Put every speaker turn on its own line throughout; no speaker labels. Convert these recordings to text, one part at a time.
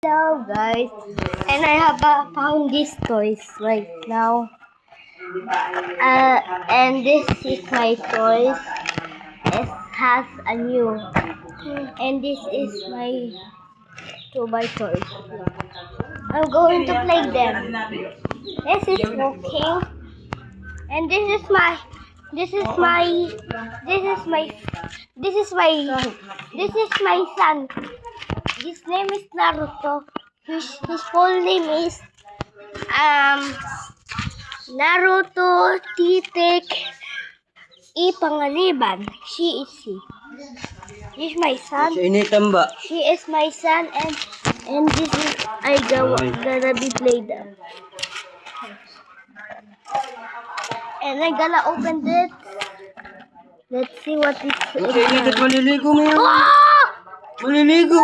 Hello guys, and I have found these toys right now. And this is my toys. It has a new, and this is my 2x toys. I'm going to play them. This is walking, and this is my son. His name is Naruto. His full name is Naruto Titik Pangaliban. She is he. He's my son. She is my son, and this is gonna be played. And I'm gonna open it. Let's see what is inside.
Maliligo mo yan.
Oh!
Maliligo.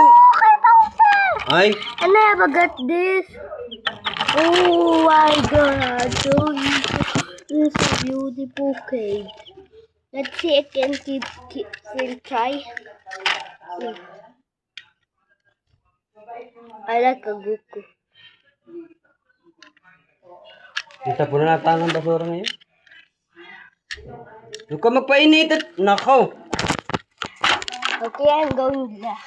Ay.
And I have got this. Oh my god. So this is a beautiful cage. Let's see if I can try. I like a Goku.
Kita po na natangan ang basura ngayon. Huwag ka magpainit at nakaw.
Okay, I'm going there.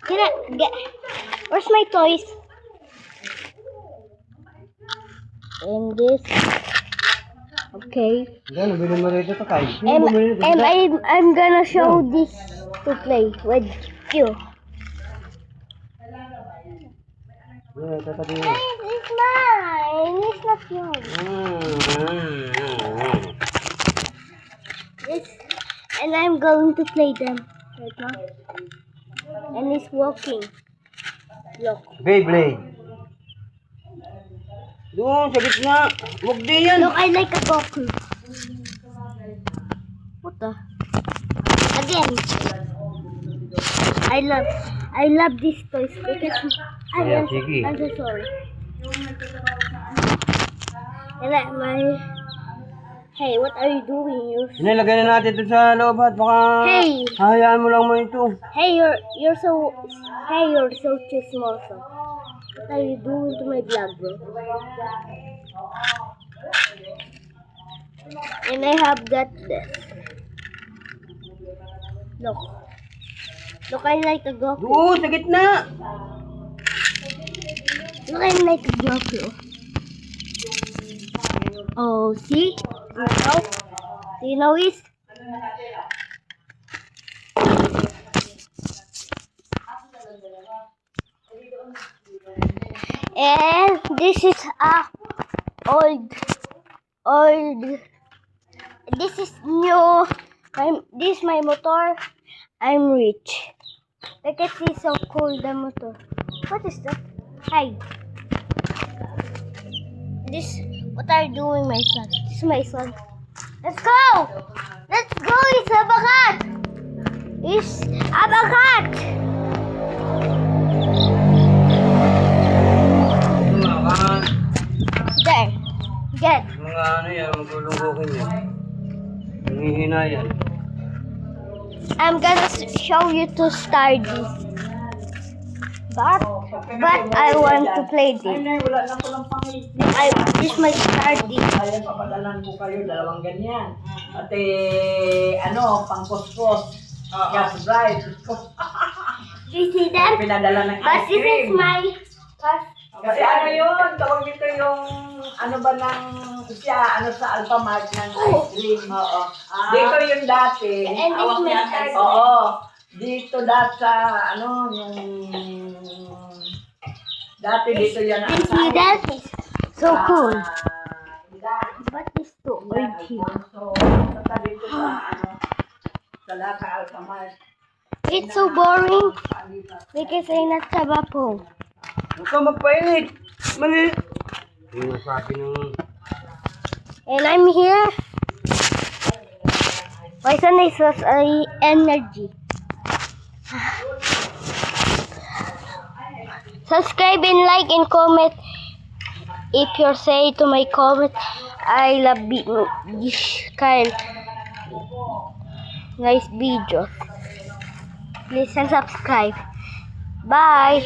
Can I get? Where's my toys? And this. Okay.
Yan, nabili mo rito ito kayo.
I'm gonna show this to play with you.
Yan, tatabi mo.
It's mine. It's not yours. And I'm going to play them right now. And it's walking. Look.
Beyblade. Doon, sa gitna. Huwag din yan.
Look, I like a Goku. What the? Again. I love these toys because I'm so sorry. And hey, what are you doing?
Inilagay na natin ito sa loob at baka
Hey!
hayaan mo lang mo ito.
Hey, you're so small. So. What are you doing to my vlog, bro? And I have got this. Look, I like a Goku.
Doon, sa gitna.
Look, I like a Goku. Oh, see? Do you know this? And this is old. This is new. This is my motor. I'm rich. Look at this, so cool, the motor. What is that? Hi. What are you doing, my son? This is my son. Let's go! Let's go! It's Abakat! It's Abakat! There. Get.
Mga ano yan, magulunggokin yan. Hihina yan.
I'm gonna show you to start this. But I want to play this. This might start this.
Ayan, papadalan ko kayo, dalawang ganyan. At pang post-post. Gas drive.
Do you see that?
Pinadala ng
But
ice
this is
cream.
my...
Kasi yun, tawag dito yung, sa Alphamart ng ice cream. Oo. Dito yung dati.
And this is my start.
Oo. Dito dati sa, dati dito yan.
Do you see that? So cool. But it's too old here.
So, dito sa Laka Alphamart.
It's so boring because I'm not sabapo.
Huwag ka magpainit. Mali. Yung sabi ng...
And I'm here. My son is energy. Subscribe and like and comment. If you say to my comment, I love this kind nice videos. please and subscribe. Bye!